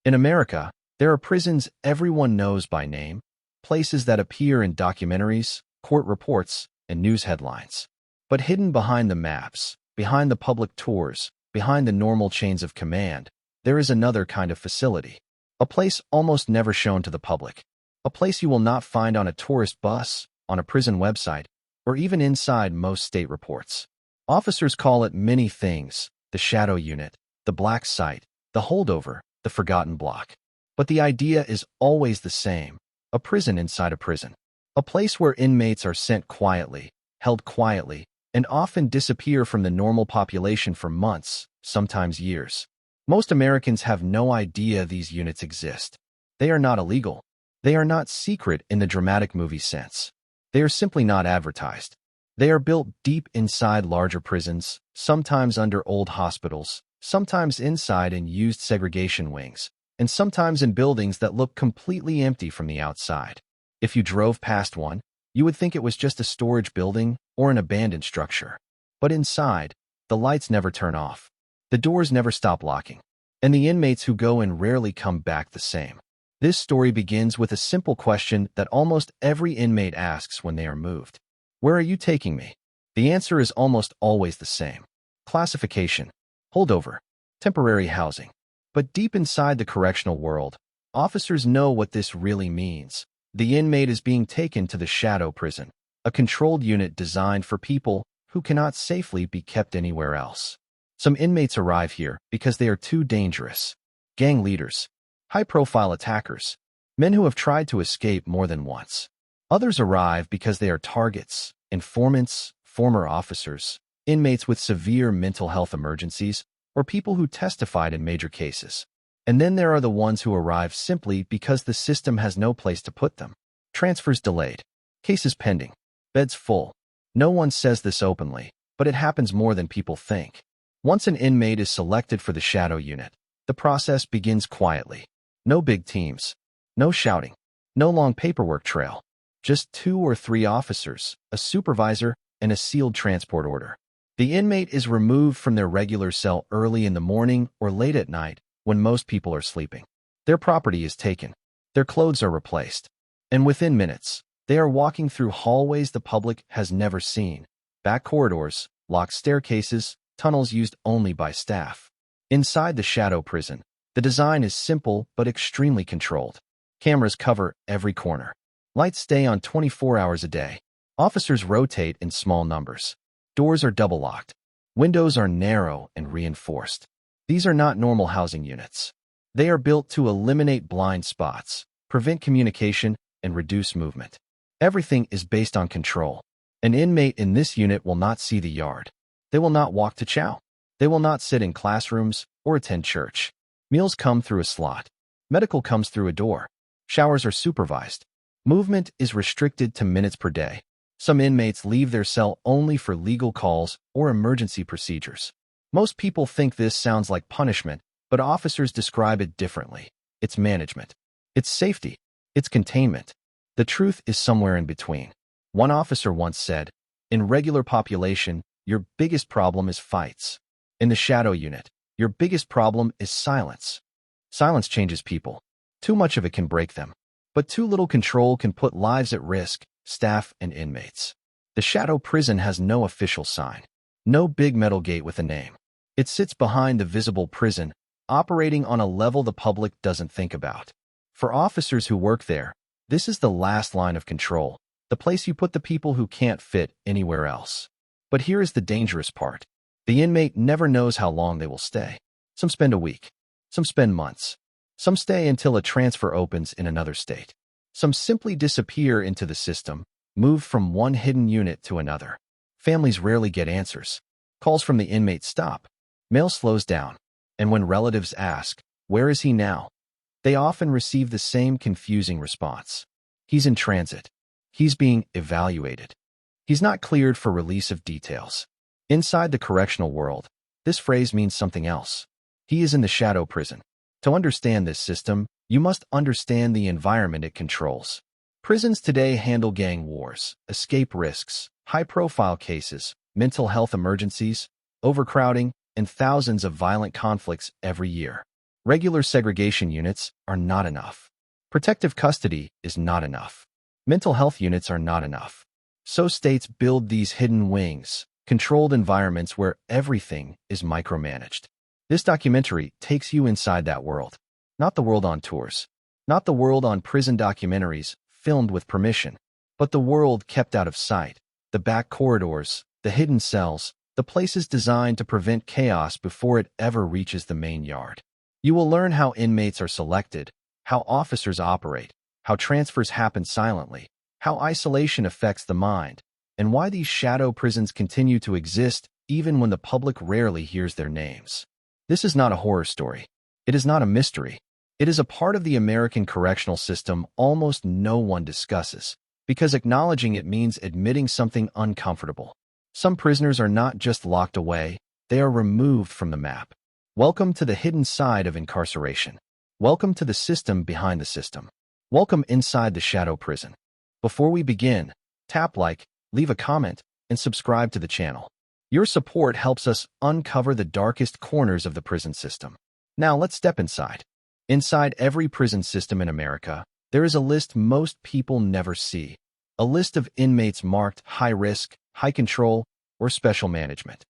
In America, there are prisons everyone knows by name, places that appear in documentaries, court reports, and news headlines. But hidden behind the maps, behind the public tours, behind the normal chains of command, there is another kind of facility. A place almost never shown to the public. A place you will not find on a tourist bus, on a prison website, or even inside most state reports. Officers call it many things: the shadow unit, the black site, the holdover, the forgotten block. But the idea is always the same: a prison inside a prison. A place where inmates are sent quietly, held quietly, and often disappear from the normal population for months, sometimes years. Most Americans have no idea these units exist. They are not illegal. They are not secret in the dramatic movie sense. They are simply not advertised. They are built deep inside larger prisons, sometimes under old hospitals, sometimes inside in used segregation wings, and sometimes in buildings that look completely empty from the outside. If you drove past one, you would think it was just a storage building or an abandoned structure. But inside, the lights never turn off. The doors never stop locking. And the inmates who go in rarely come back the same. This story begins with a simple question that almost every inmate asks when they are moved. Where are you taking me? The answer is almost always the same. Classification, holdover, temporary housing. But deep inside the correctional world, officers know what this really means. The inmate is being taken to the shadow prison, a controlled unit designed for people who cannot safely be kept anywhere else. Some inmates arrive here because they are too dangerous. Gang leaders, high-profile attackers, men who have tried to escape more than once. Others arrive because they are targets, informants, former officers, inmates with severe mental health emergencies, or people who testified in major cases. And then there are the ones who arrive simply because the system has no place to put them. Transfers delayed. Cases pending. Beds full. No one says this openly, but it happens more than people think. Once an inmate is selected for the shadow unit, the process begins quietly. No big teams. No shouting. No long paperwork trail. Just 2 or 3 officers, a supervisor, and a sealed transport order. The inmate is removed from their regular cell early in the morning or late at night, when most people are sleeping. Their property is taken. Their clothes are replaced. And within minutes, they are walking through hallways the public has never seen, back corridors, locked staircases, tunnels used only by staff. Inside the shadow prison, the design is simple but extremely controlled. Cameras cover every corner. Lights stay on 24 hours a day. Officers rotate in small numbers. Doors are double-locked. Windows are narrow and reinforced. These are not normal housing units. They are built to eliminate blind spots, prevent communication, and reduce movement. Everything is based on control. An inmate in this unit will not see the yard. They will not walk to chow. They will not sit in classrooms or attend church. Meals come through a slot. Medical comes through a door. Showers are supervised. Movement is restricted to minutes per day. Some inmates leave their cell only for legal calls or emergency procedures. Most people think this sounds like punishment, but officers describe it differently. It's management. It's safety. It's containment. The truth is somewhere in between. One officer once said, "In regular population, your biggest problem is fights. In the shadow unit, your biggest problem is silence. Silence changes people. Too much of it can break them. But too little control can put lives at risk, staff and inmates." The shadow prison has no official sign. No big metal gate with a name. It sits behind the visible prison, operating on a level the public doesn't think about. For officers who work there, this is the last line of control, the place you put the people who can't fit anywhere else. But here is the dangerous part. The inmate never knows how long they will stay. Some spend a week. Some spend months. Some stay until a transfer opens in another state. Some simply disappear into the system, moved from one hidden unit to another. Families rarely get answers. Calls from the inmate stop. Mail slows down. And when relatives ask, "Where is he now?" they often receive the same confusing response. He's in transit. He's being evaluated. He's not cleared for release of details. Inside the correctional world, this phrase means something else. He is in the shadow prison. To understand this system, you must understand the environment it controls. Prisons today handle gang wars, escape risks, high-profile cases, mental health emergencies, overcrowding, and thousands of violent conflicts every year. Regular segregation units are not enough. Protective custody is not enough. Mental health units are not enough. So states build these hidden wings, controlled environments where everything is micromanaged. This documentary takes you inside that world. Not the world on tours. Not the world on prison documentaries filmed with permission. But the world kept out of sight. The back corridors, the hidden cells, the places designed to prevent chaos before it ever reaches the main yard. You will learn how inmates are selected, how officers operate, how transfers happen silently, how isolation affects the mind, and why these shadow prisons continue to exist even when the public rarely hears their names. This is not a horror story. It is not a mystery. It is a part of the American correctional system almost no one discusses, because acknowledging it means admitting something uncomfortable. Some prisoners are not just locked away, they are removed from the map. Welcome to the hidden side of incarceration. Welcome to the system behind the system. Welcome inside the shadow prison. Before we begin, tap like, leave a comment, and subscribe to the channel. Your support helps us uncover the darkest corners of the prison system. Now let's step inside. Inside every prison system in America, there is a list most people never see. A list of inmates marked high risk, high control, or special management.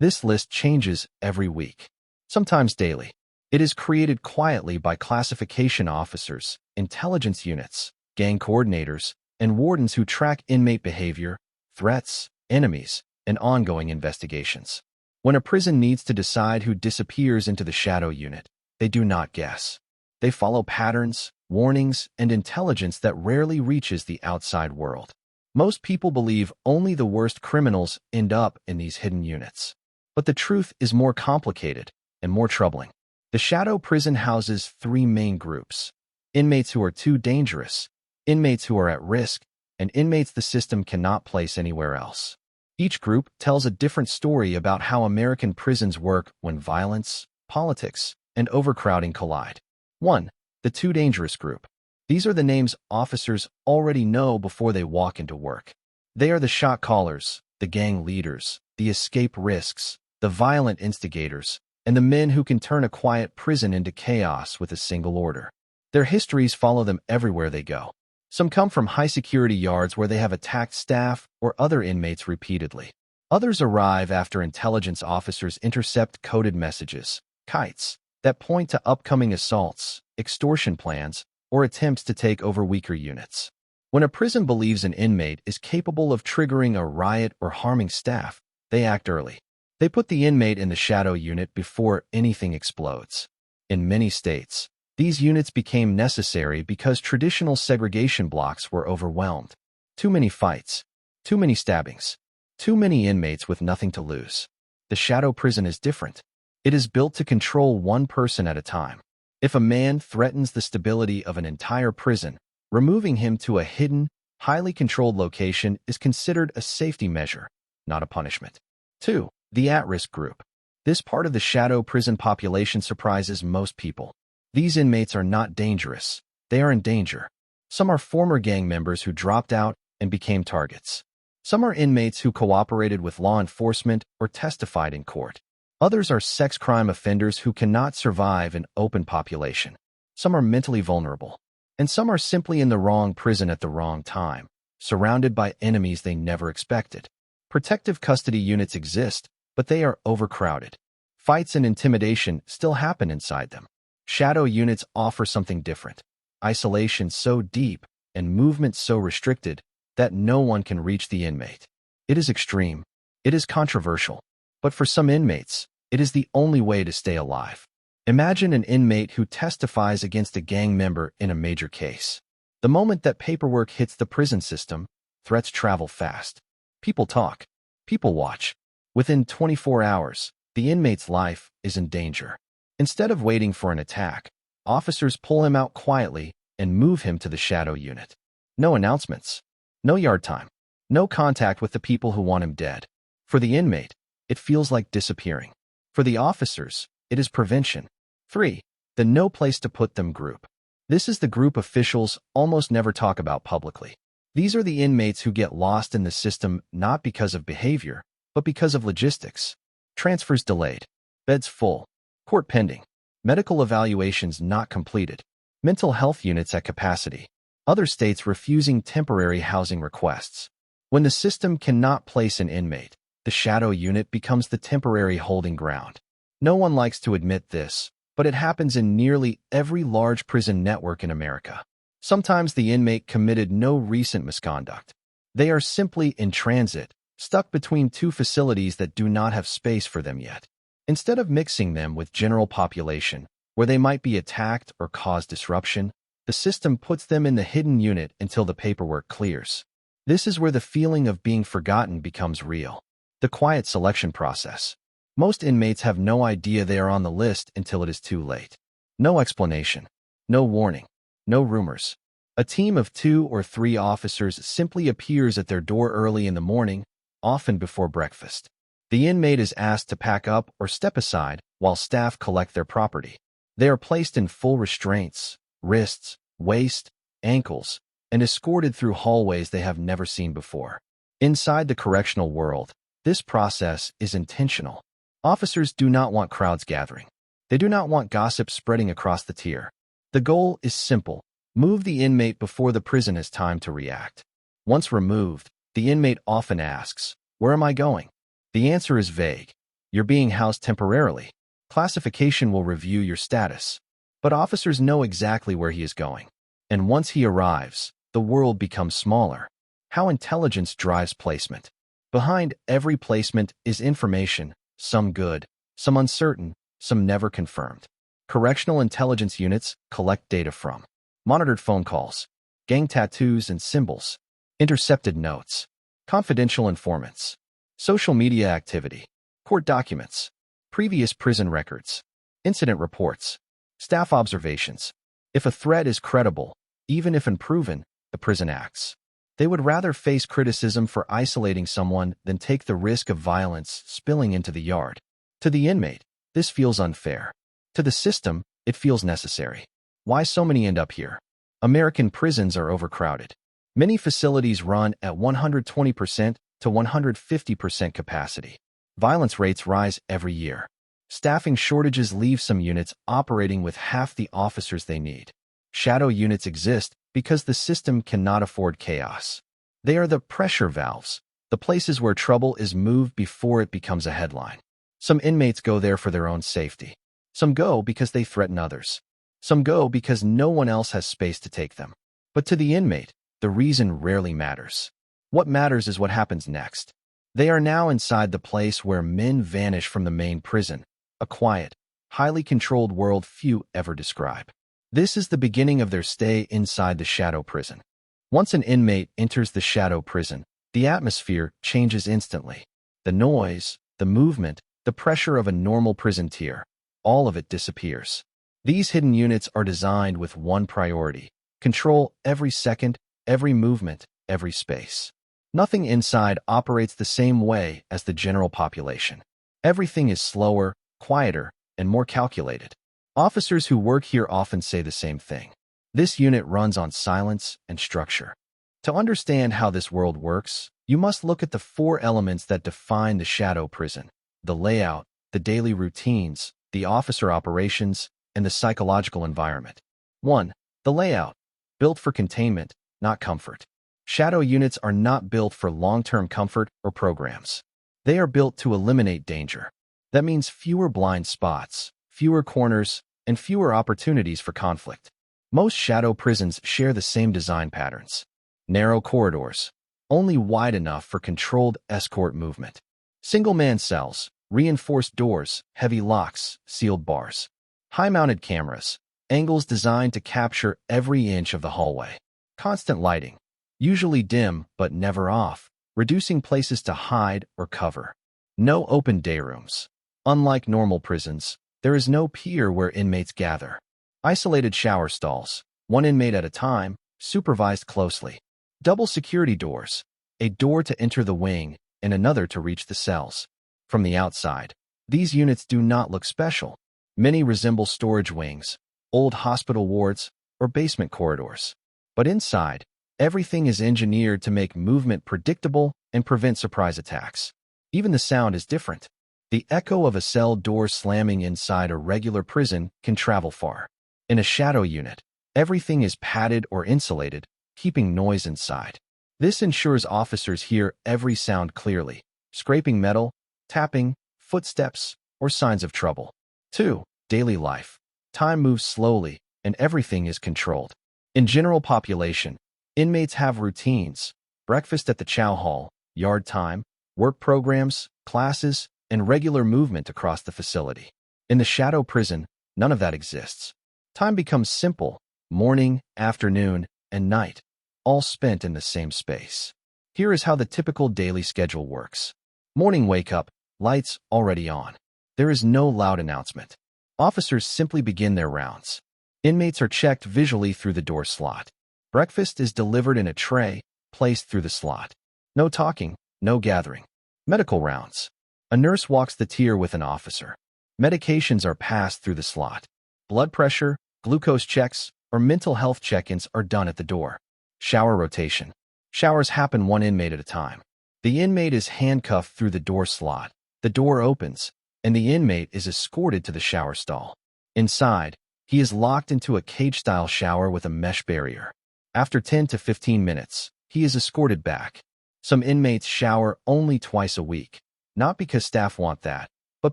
This list changes every week, sometimes daily. It is created quietly by classification officers, intelligence units, gang coordinators, and wardens who track inmate behavior, threats, enemies, and ongoing investigations. When a prison needs to decide who disappears into the shadow unit, they do not guess. They follow patterns, warnings, and intelligence that rarely reaches the outside world. Most people believe only the worst criminals end up in these hidden units. But the truth is more complicated and more troubling. The shadow prison houses three main groups: inmates who are too dangerous, inmates who are at risk, and inmates the system cannot place anywhere else. Each group tells a different story about how American prisons work when violence, politics, and overcrowding collide. 1. The too dangerous group. These are the names officers already know before they walk into work. They are the shot callers, the gang leaders, the escape risks, the violent instigators, and the men who can turn a quiet prison into chaos with a single order. Their histories follow them everywhere they go. Some come from high-security yards where they have attacked staff or other inmates repeatedly. Others arrive after intelligence officers intercept coded messages, kites, that point to upcoming assaults, extortion plans, or attempts to take over weaker units. When a prison believes an inmate is capable of triggering a riot or harming staff, they act early. They put the inmate in the shadow unit before anything explodes. In many states, these units became necessary because traditional segregation blocks were overwhelmed. Too many fights, too many stabbings, too many inmates with nothing to lose. The shadow prison is different. It is built to control one person at a time. If a man threatens the stability of an entire prison, removing him to a hidden, highly controlled location is considered a safety measure, not a punishment. 2. The at-risk group. This part of the shadow prison population surprises most people. These inmates are not dangerous. They are in danger. Some are former gang members who dropped out and became targets. Some are inmates who cooperated with law enforcement or testified in court. Others are sex crime offenders who cannot survive in open population. Some are mentally vulnerable. And some are simply in the wrong prison at the wrong time, surrounded by enemies they never expected. Protective custody units exist, but they are overcrowded. Fights and intimidation still happen inside them. Shadow units offer something different. Isolation so deep and movement so restricted that no one can reach the inmate. It is extreme. It is controversial. But for some inmates, it is the only way to stay alive. Imagine an inmate who testifies against a gang member in a major case. The moment that paperwork hits the prison system, threats travel fast. People talk. People watch. Within 24 hours, the inmate's life is in danger. Instead of waiting for an attack, officers pull him out quietly and move him to the shadow unit. No announcements. No yard time. No contact with the people who want him dead. For the inmate, it feels like disappearing. For the officers, it is prevention. 3. The no place to put them group. This is the group officials almost never talk about publicly. These are the inmates who get lost in the system not because of behavior, but because of logistics. Transfers delayed. Beds full. Court pending. medical evaluations not completed, mental health units at capacity, other states refusing temporary housing requests. When the system cannot place an inmate, the shadow unit becomes the temporary holding ground. No one likes to admit this, but it happens in nearly every large prison network in America. Sometimes the inmate committed no recent misconduct. They are simply in transit, stuck between two facilities that do not have space for them yet. Instead of mixing them with general population, where they might be attacked or cause disruption, the system puts them in the hidden unit until the paperwork clears. This is where the feeling of being forgotten becomes real. The quiet selection process. Most inmates have no idea they are on the list until it is too late. No explanation. No warning. No rumors. A team of 2 or 3 officers simply appears at their door early in the morning, often before breakfast. The inmate is asked to pack up or step aside while staff collect their property. They are placed in full restraints, wrists, waist, ankles, and escorted through hallways they have never seen before. Inside the correctional world, this process is intentional. Officers do not want crowds gathering. They do not want gossip spreading across the tier. The goal is simple: move the inmate before the prison has time to react. Once removed, the inmate often asks, "Where am I going?" The answer is vague. You're being housed temporarily. Classification will review your status. But officers know exactly where he is going. And once he arrives, the world becomes smaller. How intelligence drives placement. Behind every placement is information, some good, some uncertain, some never confirmed. Correctional intelligence units collect data from monitored phone calls, gang tattoos and symbols, intercepted notes, confidential informants, social media activity, court documents, previous prison records, incident reports, staff observations. If a threat is credible, even if unproven, the prison acts. They would rather face criticism for isolating someone than take the risk of violence spilling into the yard. To the inmate, this feels unfair. To the system, it feels necessary. Why so many end up here? American prisons are overcrowded. Many facilities run at 120% to 150% capacity. Violence rates rise every year. Staffing shortages leave some units operating with half the officers they need. Shadow units exist because the system cannot afford chaos. They are the pressure valves, the places where trouble is moved before it becomes a headline. Some inmates go there for their own safety. Some go because they threaten others. Some go because no one else has space to take them. But to the inmate, the reason rarely matters. What matters is what happens next. They are now inside the place where men vanish from the main prison, a quiet, highly controlled world few ever describe. This is the beginning of their stay inside the shadow prison. Once an inmate enters the shadow prison, the atmosphere changes instantly. The noise, the movement, the pressure of a normal prison tier, all of it disappears. These hidden units are designed with one priority: control every second, every movement, every space. Nothing inside operates the same way as the general population. Everything is slower, quieter, and more calculated. Officers who work here often say the same thing. This unit runs on silence and structure. To understand how this world works, you must look at the 4 elements that define the shadow prison: the layout, the daily routines, the officer operations, and the psychological environment. 1. The layout. Built for containment, not comfort. Shadow units are not built for long-term comfort or programs. They are built to eliminate danger. That means fewer blind spots, fewer corners, and fewer opportunities for conflict. Most shadow prisons share the same design patterns. Narrow corridors, only wide enough for controlled escort movement. Single-man cells, reinforced doors, heavy locks, sealed bars. High-mounted cameras, angles designed to capture every inch of the hallway. Constant lighting, usually dim but never off, reducing places to hide or cover. No open day rooms. Unlike normal prisons, there is no pier where inmates gather. Isolated shower stalls, one inmate at a time, supervised closely. Double security doors, a door to enter the wing and another to reach the cells. From the outside, these units do not look special. Many resemble storage wings, old hospital wards, or basement corridors. But inside, everything is engineered to make movement predictable and prevent surprise attacks. Even the sound is different. The echo of a cell door slamming inside a regular prison can travel far. In a shadow unit, everything is padded or insulated, keeping noise inside. This ensures officers hear every sound clearly: scraping metal, tapping, footsteps, or signs of trouble. 2. Daily life. Time moves slowly, and everything is controlled. In general population, inmates have routines: breakfast at the chow hall, yard time, work programs, classes, and regular movement across the facility. In the shadow prison, none of that exists. Time becomes simple: morning, afternoon, and night, all spent in the same space. Here is how the typical daily schedule works. Morning wake-up, lights already on. There is no loud announcement. Officers simply begin their rounds. Inmates are checked visually through the door slot. Breakfast is delivered in a tray, placed through the slot. No talking, no gathering. Medical rounds. A nurse walks the tier with an officer. Medications are passed through the slot. Blood pressure, glucose checks, or mental health check-ins are done at the door. Shower rotation. Showers happen one inmate at a time. The inmate is handcuffed through the door slot. The door opens, and the inmate is escorted to the shower stall. Inside, he is locked into a cage-style shower with a mesh barrier. After 10 to 15 minutes, he is escorted back. Some inmates shower only twice a week, not because staff want that, but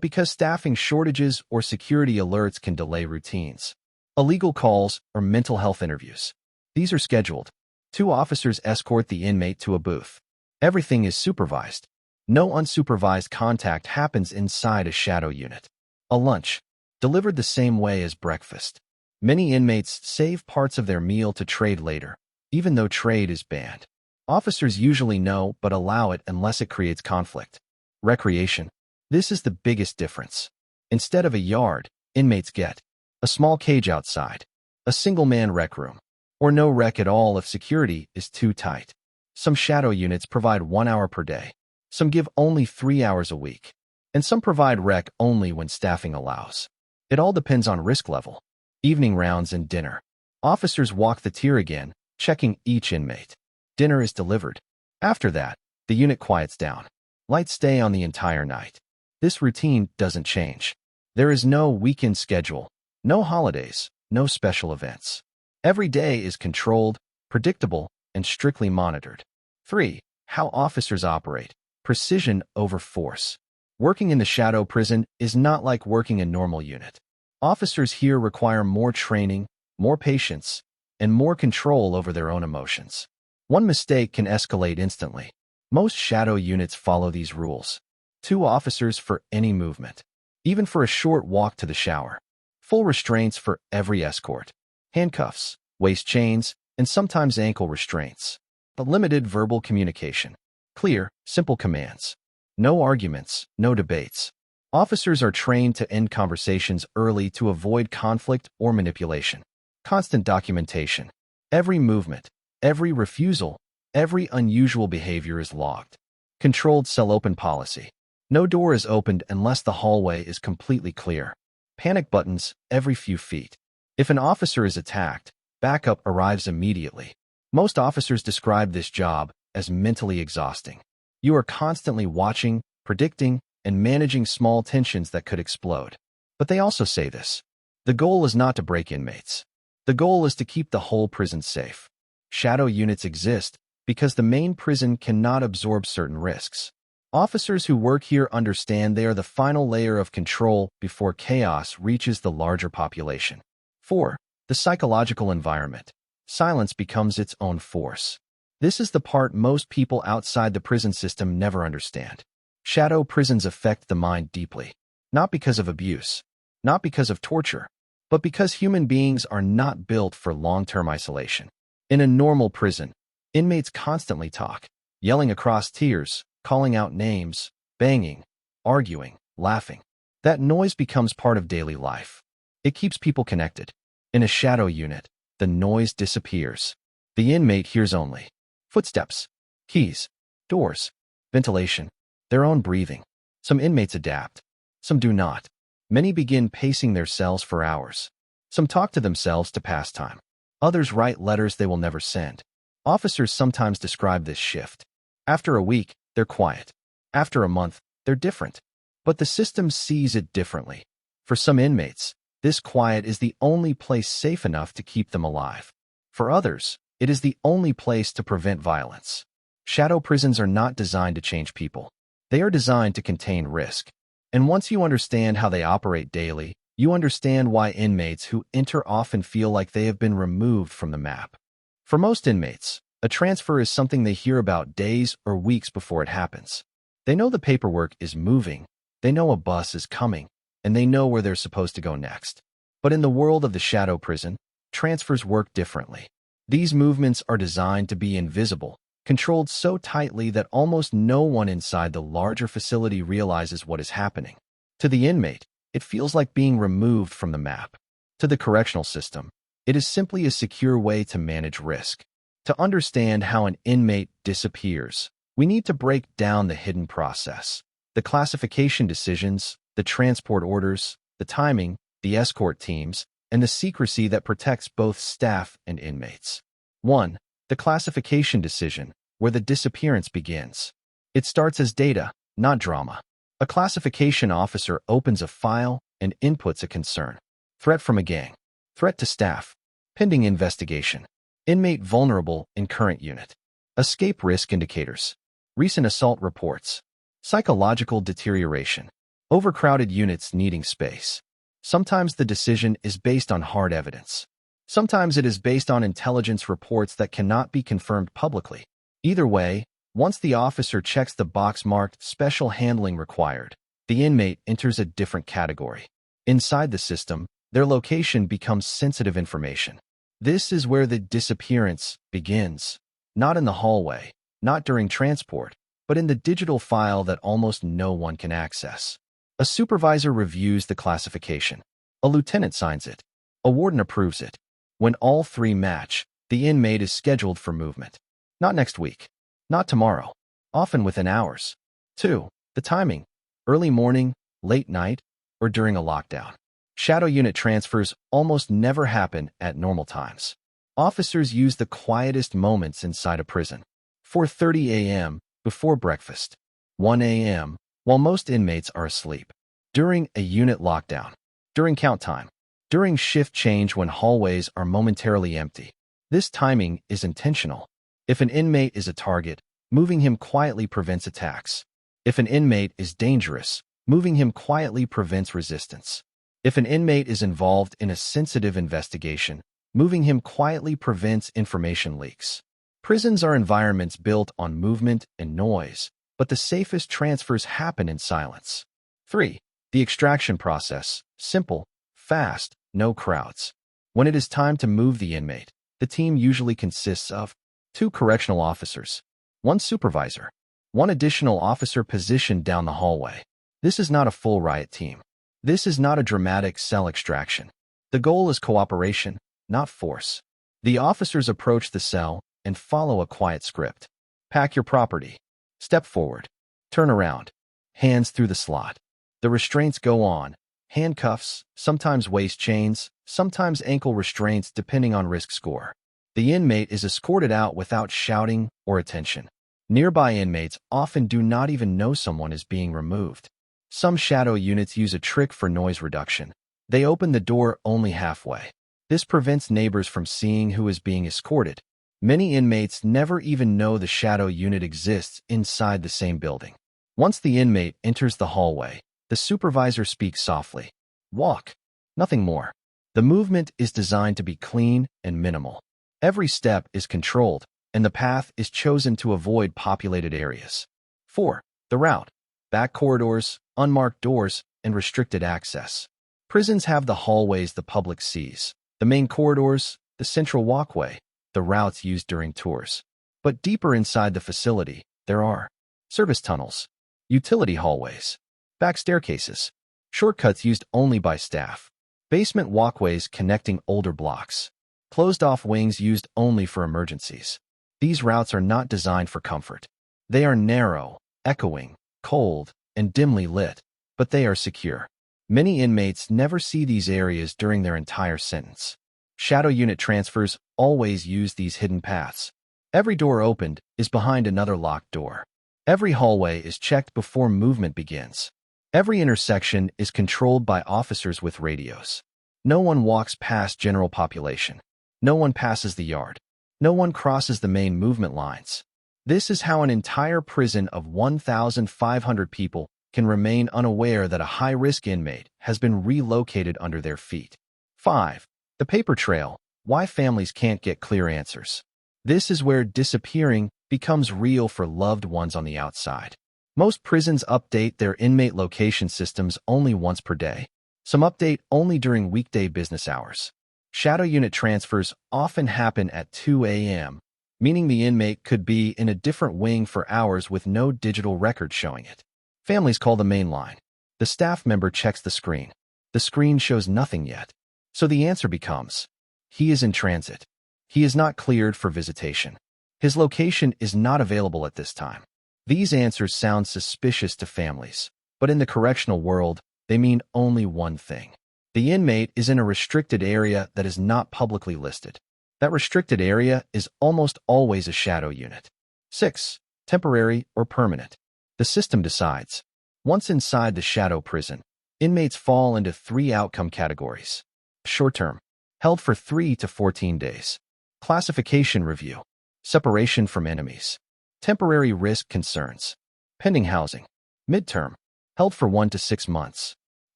because staffing shortages or security alerts can delay routines. Illegal calls or mental health interviews. These are scheduled. 2 officers escort the inmate to a booth. Everything is supervised. No unsupervised contact happens inside a shadow unit. A lunch, delivered the same way as breakfast. Many inmates save parts of their meal to trade later, even though trade is banned. Officers usually know but allow it unless it creates conflict. Recreation. This is the biggest difference. Instead of a yard, inmates get a small cage outside, a single-man rec room, or no rec at all if security is too tight. Some shadow units provide 1 hour per day. Some give only 3 hours a week. And some provide rec only when staffing allows. It all depends on risk level. Evening rounds and dinner. Officers walk the tier again, checking each inmate. Dinner is delivered. After that, the unit quiets down. Lights stay on the entire night. This routine doesn't change. There is no weekend schedule, no holidays, no special events. Every day is controlled, predictable, and strictly monitored. 3. How officers operate. Precision over force. Working in the shadow prison is not like working a normal unit. Officers here require more training, more patience, and more control over their own emotions. One mistake can escalate instantly. Most shadow units follow these rules. 2 officers for any movement, even for a short walk to the shower. Full restraints for every escort. Handcuffs, waist chains, and sometimes ankle restraints. But limited verbal communication. Clear, simple commands. No arguments, no debates. Officers are trained to end conversations early to avoid conflict or manipulation. Constant documentation. Every movement, every refusal, every unusual behavior is logged. Controlled cell open policy. No door is opened unless the hallway is completely clear. Panic buttons every few feet. If an officer is attacked, backup arrives immediately. Most officers describe this job as mentally exhausting. You are constantly watching, predicting, and managing small tensions that could explode. But they also say this: the goal is not to break inmates. The goal is to keep the whole prison safe. Shadow units exist because the main prison cannot absorb certain risks. Officers who work here understand they are the final layer of control before chaos reaches the larger population. 4. The psychological environment. Silence becomes its own force. This is the part most people outside the prison system never understand. Shadow prisons affect the mind deeply, not because of abuse, not because of torture, but because human beings are not built for long-term isolation. In a normal prison, inmates constantly talk, yelling across tiers, calling out names, banging, arguing, laughing. That noise becomes part of daily life. It keeps people connected. In a shadow unit, the noise disappears. The inmate hears only footsteps, keys, doors, ventilation, their own breathing. Some inmates adapt. Some do not. Many begin pacing their cells for hours. Some talk to themselves to pass time. Others write letters they will never send. Officers sometimes describe this shift. After a week, they're quiet. After a month, they're different. But the system sees it differently. For some inmates, this quiet is the only place safe enough to keep them alive. For others, it is the only place to prevent violence. Shadow prisons are not designed to change people. They are designed to contain risk. And once you understand how they operate daily, you understand why inmates who enter often feel like they have been removed from the map. For most inmates, a transfer is something they hear about days or weeks before it happens. They know the paperwork is moving, they know a bus is coming, and they know where they're supposed to go next. But in the world of the shadow prison, transfers work differently. These movements are designed to be invisible, controlled so tightly that almost no one inside the larger facility realizes what is happening. To the inmate, it feels like being removed from the map. To the correctional system, it is simply a secure way to manage risk. To understand how an inmate disappears, we need to break down the hidden process. The classification decisions, the transport orders, the timing, the escort teams, and the secrecy that protects both staff and inmates. 1. The classification decision, where the disappearance begins. It starts as data, not drama. A classification officer opens a file and inputs a concern. Threat from a gang. Threat to staff. Pending investigation. Inmate vulnerable in current unit. Escape risk indicators. Recent assault reports. Psychological deterioration. Overcrowded units needing space. Sometimes the decision is based on hard evidence. Sometimes it is based on intelligence reports that cannot be confirmed publicly. Either way, once the officer checks the box marked special handling required, the inmate enters a different category. Inside the system, their location becomes sensitive information. This is where the disappearance begins. Not in the hallway, not during transport, but in the digital file that almost no one can access. A supervisor reviews the classification. A lieutenant signs it. A warden approves it. When all three match, the inmate is scheduled for movement. Not next week. Not tomorrow. Often within hours. 2. The timing. Early morning, late night, or during a lockdown. Shadow unit transfers almost never happen at normal times. Officers use the quietest moments inside a prison. 4:30 a.m. before breakfast. 1 a.m. while most inmates are asleep. During a unit lockdown. During count time. During shift change when hallways are momentarily empty. This timing is intentional. If an inmate is a target, moving him quietly prevents attacks. If an inmate is dangerous, moving him quietly prevents resistance. If an inmate is involved in a sensitive investigation, moving him quietly prevents information leaks. Prisons are environments built on movement and noise, but the safest transfers happen in silence. 3. The extraction process. Simple, fast, no crowds. When it is time to move the inmate, the team usually consists of 2 correctional officers, 1 supervisor, 1 additional officer positioned down the hallway. This is not a full riot team. This is not a dramatic cell extraction. The goal is cooperation, not force. The officers approach the cell and follow a quiet script. Pack your property. Step forward. Turn around. Hands through the slot. The restraints go on. Handcuffs, sometimes waist chains, sometimes ankle restraints depending on risk score. The inmate is escorted out without shouting or attention. Nearby inmates often do not even know someone is being removed. Some shadow units use a trick for noise reduction. They open the door only halfway. This prevents neighbors from seeing who is being escorted. Many inmates never even know the shadow unit exists inside the same building. Once the inmate enters the hallway, the supervisor speaks softly. Walk. Nothing more. The movement is designed to be clean and minimal. Every step is controlled, and the path is chosen to avoid populated areas. 4. The route. Back corridors, unmarked doors, and restricted access. Prisons have the hallways the public sees, the main corridors, the central walkway, the routes used during tours. But deeper inside the facility, there are service tunnels, utility hallways, back staircases, shortcuts used only by staff, basement walkways connecting older blocks, closed-off wings used only for emergencies. These routes are not designed for comfort. They are narrow, echoing, cold, and dimly lit, but they are secure. Many inmates never see these areas during their entire sentence. Shadow unit transfers always use these hidden paths. Every door opened is behind another locked door. Every hallway is checked before movement begins. Every intersection is controlled by officers with radios. No one walks past general population. No one passes the yard. No one crosses the main movement lines. This is how an entire prison of 1,500 people can remain unaware that a high-risk inmate has been relocated under their feet. 5. The paper trail. Why families can't get clear answers. This is where disappearing becomes real for loved ones on the outside. Most prisons update their inmate location systems only once per day. Some update only during weekday business hours. Shadow unit transfers often happen at 2 a.m., meaning the inmate could be in a different wing for hours with no digital record showing it. Families call the main line. The staff member checks the screen. The screen shows nothing yet. So the answer becomes, he is in transit. He is not cleared for visitation. His location is not available at this time. These answers sound suspicious to families, but in the correctional world, they mean only one thing. The inmate is in a restricted area that is not publicly listed. That restricted area is almost always a shadow unit. 6. Temporary or permanent. The system decides. Once inside the shadow prison, inmates fall into 3 outcome categories. Short-term, held for 3 to 14 days. Classification review. Separation from enemies. Temporary risk concerns. Pending housing. Midterm, held for 1 to 6 months.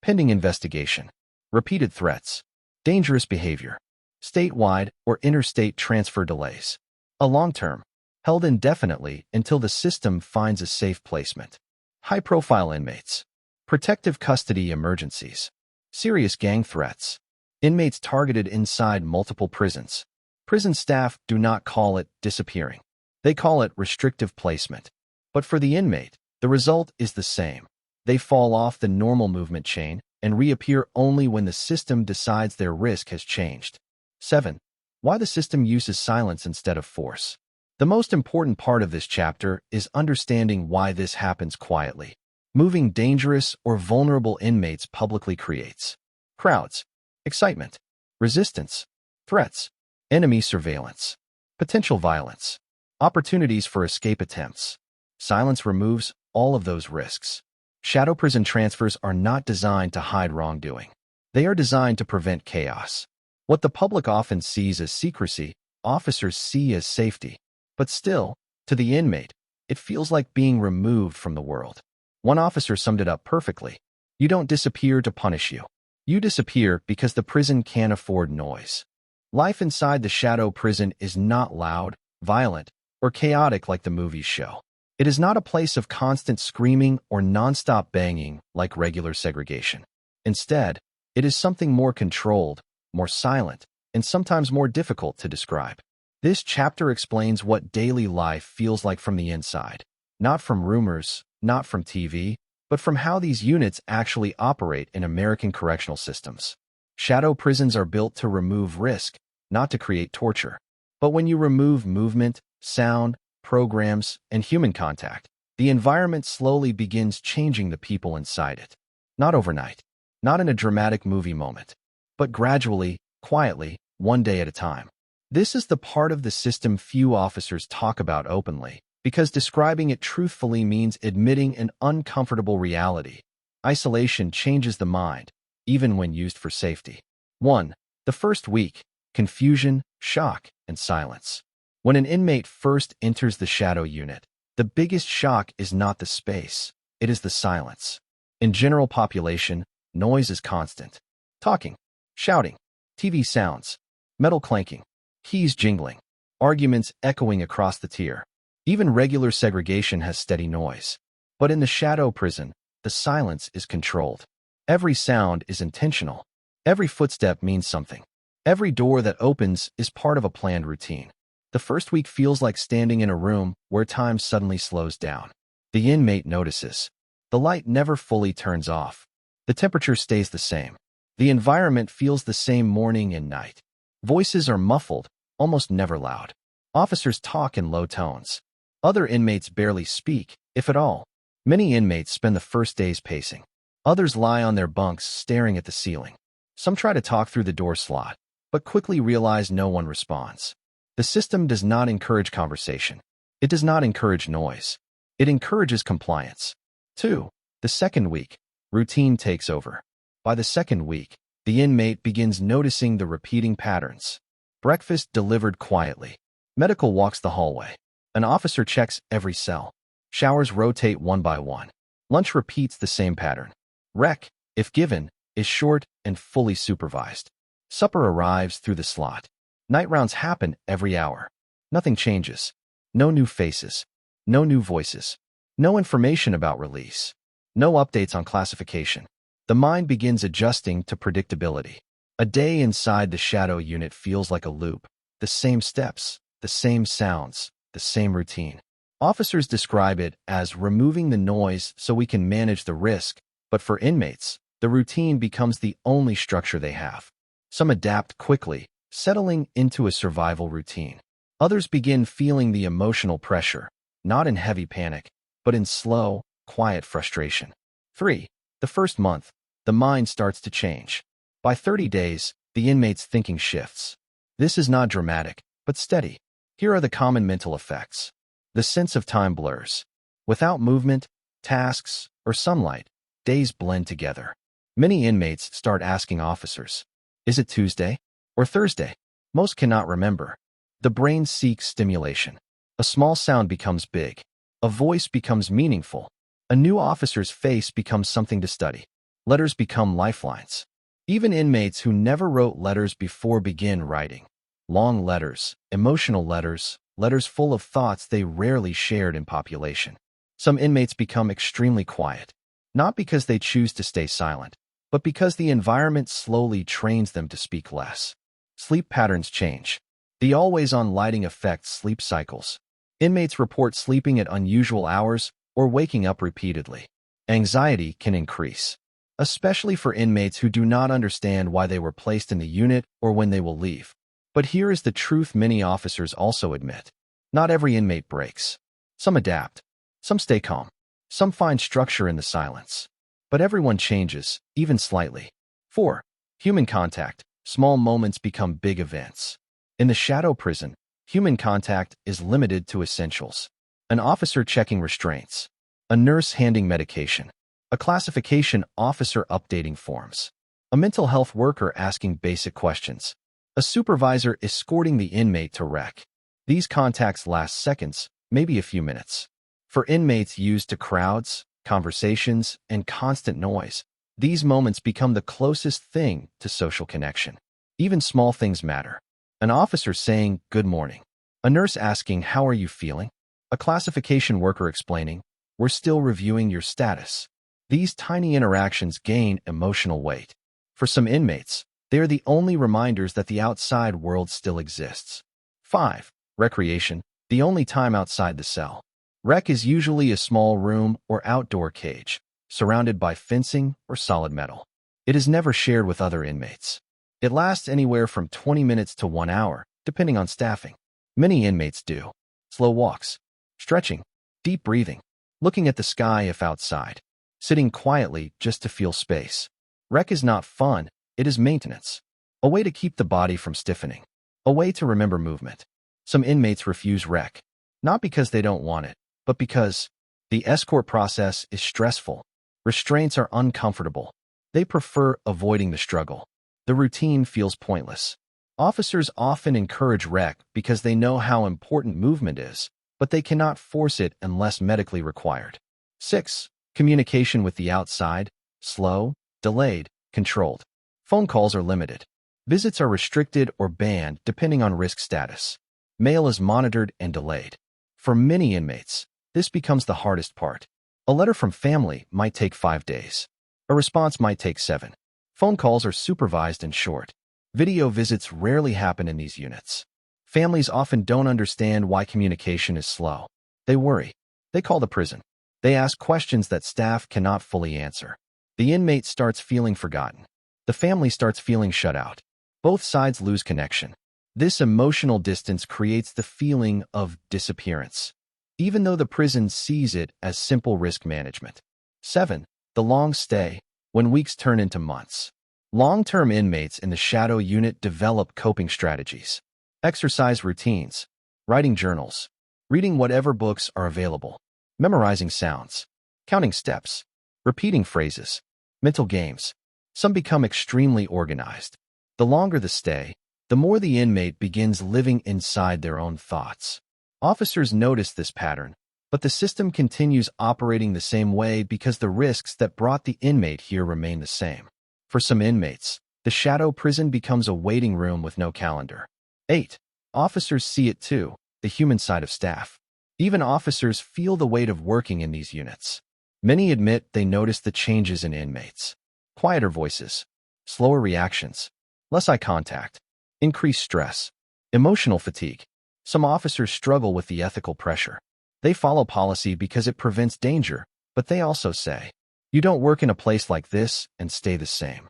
Pending investigation. Repeated threats. Dangerous behavior. Statewide or interstate transfer delays. A long-term, held indefinitely until the system finds a safe placement. High-profile inmates. Protective custody emergencies. Serious gang threats. Inmates targeted inside multiple prisons. Prison staff do not call it disappearing. They call it restrictive placement. But for the inmate, the result is the same. They fall off the normal movement chain and reappear only when the system decides their risk has changed. 7. Why the system uses silence instead of force. The most important part of this chapter is understanding why this happens quietly. Moving dangerous or vulnerable inmates publicly creates crowds, excitement, resistance, threats, enemy surveillance, potential violence, opportunities for escape attempts. Silence removes all of those risks. Shadow prison transfers are not designed to hide wrongdoing. They are designed to prevent chaos. What the public often sees as secrecy, officers see as safety. But still, to the inmate, it feels like being removed from the world. One officer summed it up perfectly. You don't disappear to punish you. You disappear because the prison can't afford noise. Life inside the shadow prison is not loud, violent, or chaotic like the movies show. It is not a place of constant screaming or nonstop banging like regular segregation. Instead, it is something more controlled, more silent, and sometimes more difficult to describe. This chapter explains what daily life feels like from the inside, not from rumors, not from TV, but from how these units actually operate in American correctional systems. Shadow prisons are built to remove risk, not to create torture. But when you remove movement, sound, programs, and human contact, the environment slowly begins changing the people inside it. Not overnight, not in a dramatic movie moment, but gradually, quietly, one day at a time. This is the part of the system few officers talk about openly, because describing it truthfully means admitting an uncomfortable reality. Isolation changes the mind, even when used for safety. 1. The first week, confusion, shock, and silence. When an inmate first enters the shadow unit, the biggest shock is not the space, it is the silence. In general population, noise is constant. Talking, shouting, TV sounds, metal clanking, keys jingling, arguments echoing across the tier. Even regular segregation has steady noise. But in the shadow prison, the silence is controlled. Every sound is intentional. Every footstep means something. Every door that opens is part of a planned routine. The first week feels like standing in a room where time suddenly slows down. The inmate notices. The light never fully turns off. The temperature stays the same. The environment feels the same morning and night. Voices are muffled, almost never loud. Officers talk in low tones. Other inmates barely speak, if at all. Many inmates spend the first days pacing. Others lie on their bunks staring at the ceiling. Some try to talk through the door slot, but quickly realize no one responds. The system does not encourage conversation. It does not encourage noise. It encourages compliance. 2. The second week, Routine takes over. By the second week, the inmate begins noticing the repeating patterns. Breakfast delivered quietly. Medical walks the hallway. An officer checks every cell. Showers rotate one by one. Lunch repeats the same pattern. Rec, if given, is short and fully supervised. Supper arrives through the slot. Night rounds happen every hour. Nothing changes. No new faces. No new voices. No information about release. No updates on classification. The mind begins adjusting to predictability. A day inside the shadow unit feels like a loop. The same steps, the same sounds, the same routine. Officers describe it as removing the noise so we can manage the risk, but for inmates, the routine becomes the only structure they have. Some adapt quickly, settling into a survival routine. Others begin feeling the emotional pressure, not in heavy panic, but in slow, quiet frustration. 3. The first month, the mind starts to change. By 30 days, the inmate's thinking shifts. This is not dramatic, but steady. Here are the common mental effects. The sense of time blurs. Without movement, tasks, or sunlight, days blend together. Many inmates start asking officers, "Is it Tuesday or Thursday?" Most cannot remember. The brain seeks stimulation. A small sound becomes big. A voice becomes meaningful. A new officer's face becomes something to study. Letters become lifelines. Even inmates who never wrote letters before begin writing. Long letters, emotional letters, letters full of thoughts they rarely shared in population. Some inmates become extremely quiet, not because they choose to stay silent, but because the environment slowly trains them to speak less. Sleep patterns change. The always-on lighting affects sleep cycles. Inmates report sleeping at unusual hours or waking up repeatedly. Anxiety can increase, especially for inmates who do not understand why they were placed in the unit or when they will leave. But here is the truth many officers also admit. Not every inmate breaks. Some adapt. Some stay calm. Some find structure in the silence. But everyone changes, even slightly. 4. Human contact. Small moments become big events. In the shadow prison, human contact is limited to essentials. An officer checking restraints. A nurse handing medication. A classification officer updating forms. A mental health worker asking basic questions. A supervisor escorting the inmate to rec. These contacts last seconds, maybe a few minutes. For inmates used to crowds, conversations, and constant noise, these moments become the closest thing to social connection. Even small things matter. An officer saying, "Good morning." A nurse asking, "How are you feeling?" A classification worker explaining, "We're still reviewing your status." These tiny interactions gain emotional weight. For some inmates, they are the only reminders that the outside world still exists. 5. Recreation, the only time outside the cell. Rec is usually a small room or outdoor cage, surrounded by fencing or solid metal. It is never shared with other inmates. It lasts anywhere from 20 minutes to 1 hour, depending on staffing. Many inmates do slow walks, stretching, deep breathing, looking at the sky if outside, sitting quietly just to feel space. Rec is not fun, it is maintenance. A way to keep the body from stiffening. A way to remember movement. Some inmates refuse rec, not because they don't want it, but because the escort process is stressful. Restraints are uncomfortable. They prefer avoiding the struggle. The routine feels pointless. Officers often encourage rec because they know how important movement is, but they cannot force it unless medically required. 6. Communication with the outside, slow, delayed, controlled. Phone calls are limited. Visits are restricted or banned depending on risk status. Mail is monitored and delayed. For many inmates, this becomes the hardest part. A letter from family might take 5 days. A response might take 7. Phone calls are supervised and short. Video visits rarely happen in these units. Families often don't understand why communication is slow. They worry. They call the prison. They ask questions that staff cannot fully answer. The inmate starts feeling forgotten. The family starts feeling shut out. Both sides lose connection. This emotional distance creates the feeling of disappearance, even though the prison sees it as simple risk management. 7. The long stay, when weeks turn into months. Long-term inmates in the shadow unit develop coping strategies. Exercise routines, writing journals, reading whatever books are available, memorizing sounds, counting steps, repeating phrases. Mental games. Some become extremely organized. The longer the stay, the more the inmate begins living inside their own thoughts. Officers notice this pattern, but the system continues operating the same way because the risks that brought the inmate here remain the same. For some inmates, the shadow prison becomes a waiting room with no calendar. 8. Officers see it too, the human side of staff. Even officers feel the weight of working in these units. Many admit they notice the changes in inmates. Quieter voices, slower reactions, less eye contact, increased stress, emotional fatigue. Some officers struggle with the ethical pressure. They follow policy because it prevents danger, but they also say, "You don't work in a place like this and stay the same."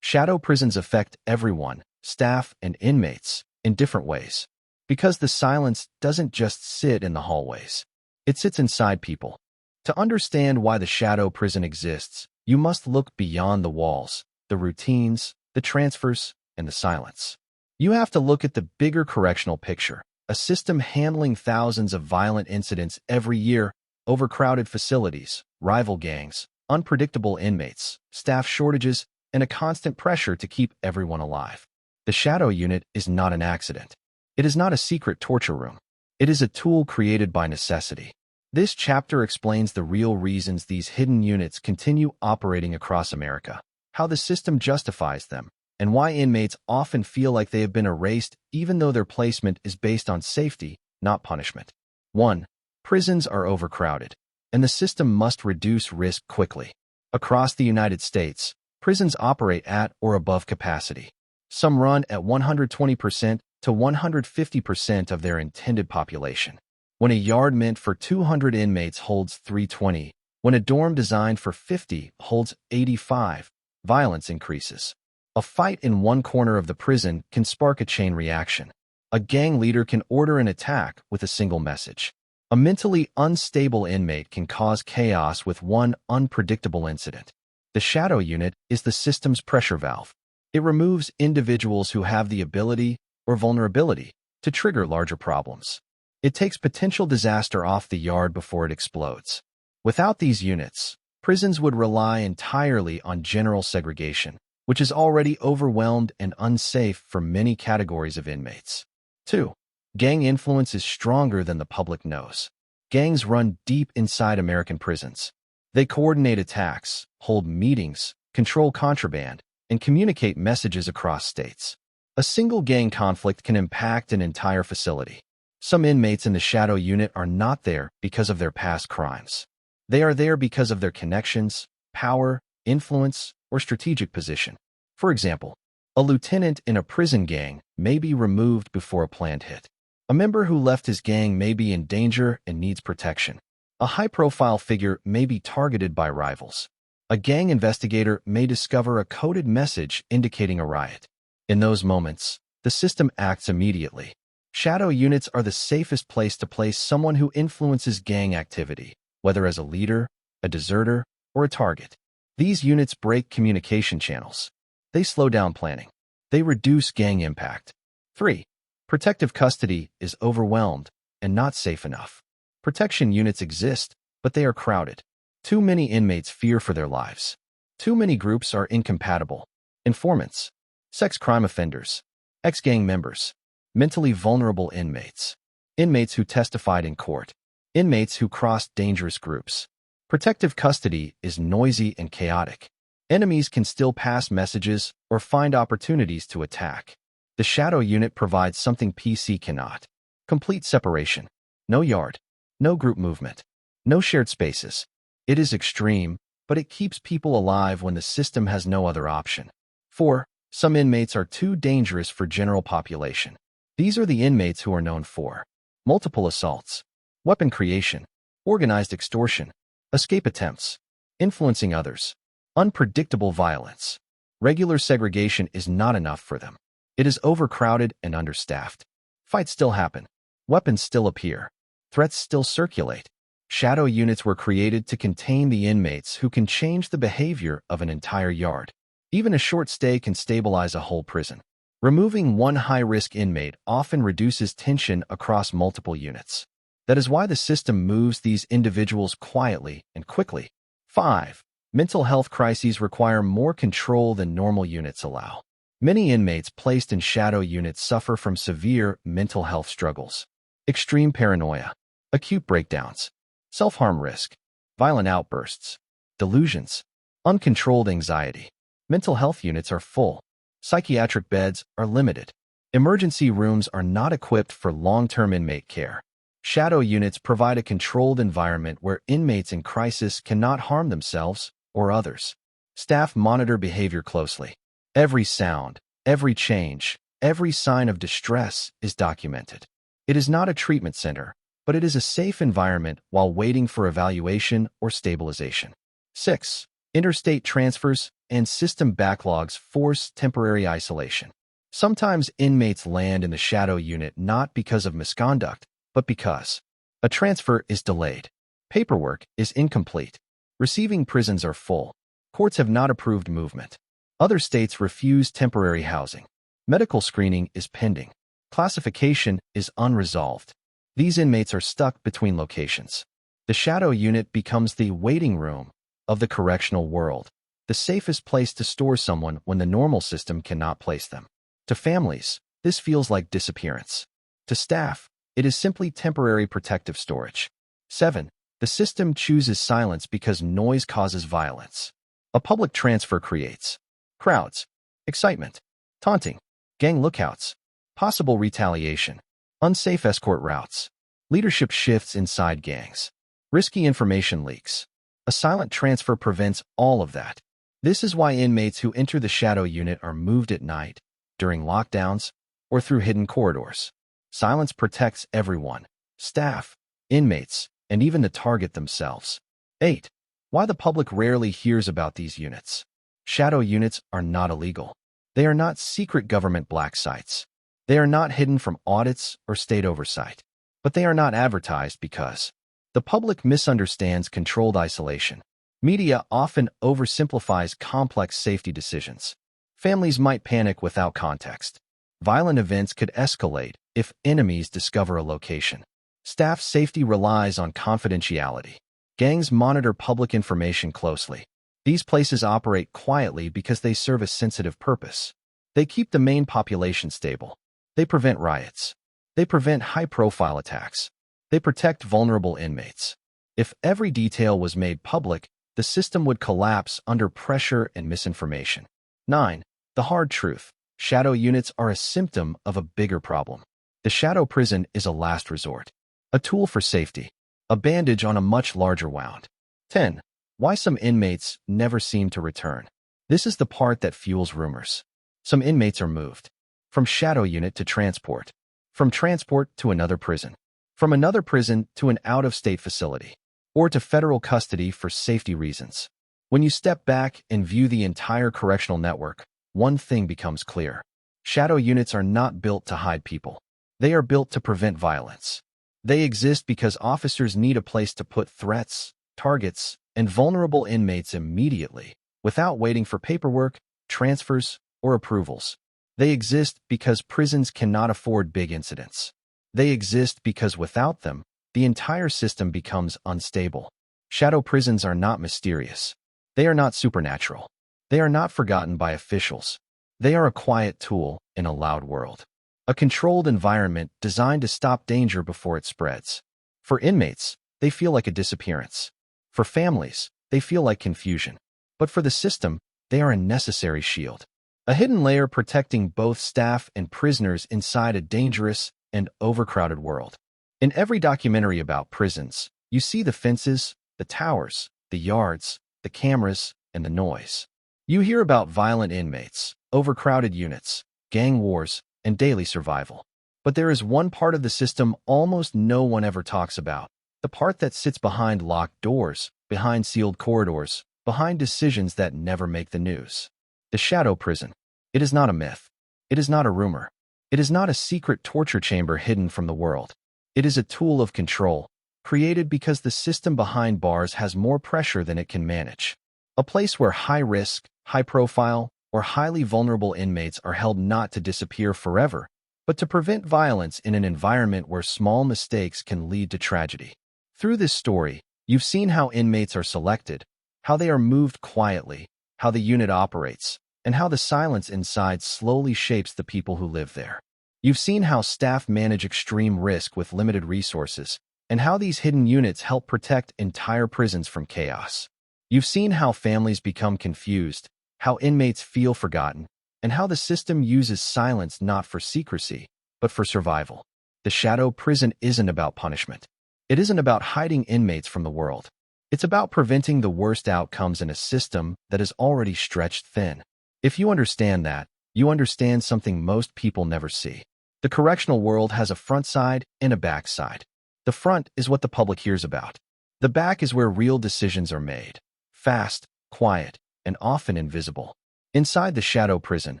Shadow prisons affect everyone, staff and inmates, in different ways. Because the silence doesn't just sit in the hallways. It sits inside people. To understand why the shadow prison exists, you must look beyond the walls, the routines, the transfers, and the silence. You have to look at the bigger correctional picture, a system handling thousands of violent incidents every year, overcrowded facilities, rival gangs, unpredictable inmates, staff shortages, and a constant pressure to keep everyone alive. The shadow unit is not an accident. It is not a secret torture room. It is a tool created by necessity. This chapter explains the real reasons these hidden units continue operating across America, how the system justifies them, and why inmates often feel like they have been erased even though their placement is based on safety, not punishment. 1. Prisons are overcrowded, and the system must reduce risk quickly. Across the United States, prisons operate at or above capacity. Some run at 120% to 150% of their intended population. When a yard meant for 200 inmates holds 320, when a dorm designed for 50 holds 85, violence increases. A fight in one corner of the prison can spark a chain reaction. A gang leader can order an attack with a single message. A mentally unstable inmate can cause chaos with one unpredictable incident. The shadow unit is the system's pressure valve. It removes individuals who have the ability or vulnerability to trigger larger problems. It takes potential disaster off the yard before it explodes. Without these units, prisons would rely entirely on general segregation, which is already overwhelmed and unsafe for many categories of inmates. 2. Gang influence is stronger than the public knows. Gangs run deep inside American prisons. They coordinate attacks, hold meetings, control contraband, and communicate messages across states. A single gang conflict can impact an entire facility. Some inmates in the shadow unit are not there because of their past crimes. They are there because of their connections, power, influence, or strategic position. For example, a lieutenant in a prison gang may be removed before a planned hit. A member who left his gang may be in danger and needs protection. A high-profile figure may be targeted by rivals. A gang investigator may discover a coded message indicating a riot. In those moments, the system acts immediately. Shadow units are the safest place to place someone who influences gang activity, whether as a leader, a deserter, or a target. These units break communication channels. They slow down planning. They reduce gang impact. 3. Protective custody is overwhelmed and not safe enough. Protection units exist, but they are crowded. Too many inmates fear for their lives. Too many groups are incompatible. Informants, sex crime offenders, ex-gang members, mentally vulnerable inmates, inmates who testified in court, inmates who crossed dangerous groups. Protective custody is noisy and chaotic. Enemies can still pass messages or find opportunities to attack. The shadow unit provides something PC cannot. Complete separation. No yard. No group movement. No shared spaces. It is extreme, but it keeps people alive when the system has no other option. 4. Some inmates are too dangerous for general population. These are the inmates who are known for multiple assaults, weapon creation, organized extortion, escape attempts, influencing others, unpredictable violence. Regular segregation is not enough for them. It is overcrowded and understaffed. Fights still happen. Weapons still appear. Threats still circulate. Shadow units were created to contain the inmates who can change the behavior of an entire yard. Even a short stay can stabilize a whole prison. Removing one high-risk inmate often reduces tension across multiple units. That is why the system moves these individuals quietly and quickly. 5. Mental health crises require more control than normal units allow. Many inmates placed in shadow units suffer from severe mental health struggles. Extreme paranoia, acute breakdowns, self-harm risk, violent outbursts, delusions, uncontrolled anxiety. Mental health units are full. Psychiatric beds are limited. Emergency rooms are not equipped for long-term inmate care. Shadow units provide a controlled environment where inmates in crisis cannot harm themselves or others. Staff monitor behavior closely. Every sound, every change, every sign of distress is documented. It is not a treatment center, but it is a safe environment while waiting for evaluation or stabilization. 6. Interstate transfers and system backlogs force temporary isolation. Sometimes inmates land in the shadow unit not because of misconduct, but because a transfer is delayed, paperwork is incomplete, receiving prisons are full, courts have not approved movement, other states refuse temporary housing, medical screening is pending, classification is unresolved. These inmates are stuck between locations. The shadow unit becomes the waiting room of the correctional world, the safest place to store someone when the normal system cannot place them. To families, this feels like disappearance. To staff, it is simply temporary protective storage. 7. The system chooses silence because noise causes violence. A public transfer creates crowds, excitement, taunting, gang lookouts, possible retaliation, unsafe escort routes, leadership shifts inside gangs, risky information leaks. A silent transfer prevents all of that. This is why inmates who enter the shadow unit are moved at night, during lockdowns, or through hidden corridors. Silence protects everyone, staff, inmates, and even the target themselves. 8. Why the public rarely hears about these units. Shadow units are not illegal. They are not secret government black sites. They are not hidden from audits or state oversight. But they are not advertised because the public misunderstands controlled isolation. Media often oversimplifies complex safety decisions. Families might panic without context. Violent events could escalate if enemies discover a location. Staff safety relies on confidentiality. Gangs monitor public information closely. These places operate quietly because they serve a sensitive purpose. They keep the main population stable. They prevent riots. They prevent high-profile attacks. They protect vulnerable inmates. If every detail was made public, the system would collapse under pressure and misinformation. 9. The hard truth. Shadow units are a symptom of a bigger problem. The shadow prison is a last resort, a tool for safety, a bandage on a much larger wound. 10. Why some inmates never seem to return. This is the part that fuels rumors. Some inmates are moved from shadow unit to transport, from transport to another prison, from another prison to an out-of-state facility, or to federal custody for safety reasons. When you step back and view the entire correctional network, one thing becomes clear. Shadow units are not built to hide people. They are built to prevent violence. They exist because officers need a place to put threats, targets, and vulnerable inmates immediately, without waiting for paperwork, transfers, or approvals. They exist because prisons cannot afford big incidents. They exist because without them, the entire system becomes unstable. Shadow prisons are not mysterious. They are not supernatural. They are not forgotten by officials. They are a quiet tool in a loud world. A controlled environment designed to stop danger before it spreads. For inmates, they feel like a disappearance. For families, they feel like confusion. But for the system, they are a necessary shield. A hidden layer protecting both staff and prisoners inside a dangerous and overcrowded world. In every documentary about prisons, you see the fences, the towers, the yards, the cameras, and the noise. You hear about violent inmates, overcrowded units, gang wars, and daily survival. But there is one part of the system almost no one ever talks about. The part that sits behind locked doors, behind sealed corridors, behind decisions that never make the news. The shadow prison. It is not a myth. It is not a rumor. It is not a secret torture chamber hidden from the world. It is a tool of control, created because the system behind bars has more pressure than it can manage. A place where high-risk, high-profile, or highly vulnerable inmates are held not to disappear forever, but to prevent violence in an environment where small mistakes can lead to tragedy. Through this story, you've seen how inmates are selected, how they are moved quietly, how the unit operates, and how the silence inside slowly shapes the people who live there. You've seen how staff manage extreme risk with limited resources, and how these hidden units help protect entire prisons from chaos. You've seen how families become confused, how inmates feel forgotten, and how the system uses silence not for secrecy, but for survival. The shadow prison isn't about punishment. It isn't about hiding inmates from the world. It's about preventing the worst outcomes in a system that is already stretched thin. If you understand that, you understand something most people never see. The correctional world has a front side and a back side. The front is what the public hears about. The back is where real decisions are made. Fast, quiet, and often invisible. Inside the shadow prison,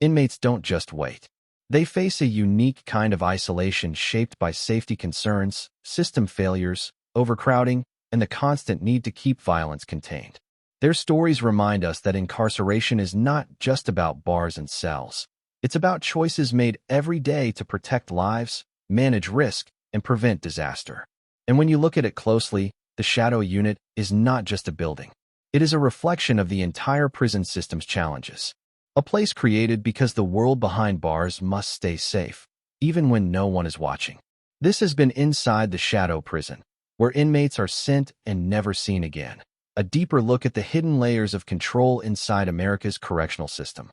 inmates don't just wait. They face a unique kind of isolation shaped by safety concerns, system failures, overcrowding, and the constant need to keep violence contained. Their stories remind us that incarceration is not just about bars and cells. It's about choices made every day to protect lives, manage risk, and prevent disaster. And when you look at it closely, the shadow unit is not just a building. It is a reflection of the entire prison system's challenges. A place created because the world behind bars must stay safe, even when no one is watching. This has been Inside the Shadow Prison, where inmates are sent and never seen again. A deeper look at the hidden layers of control inside America's correctional system.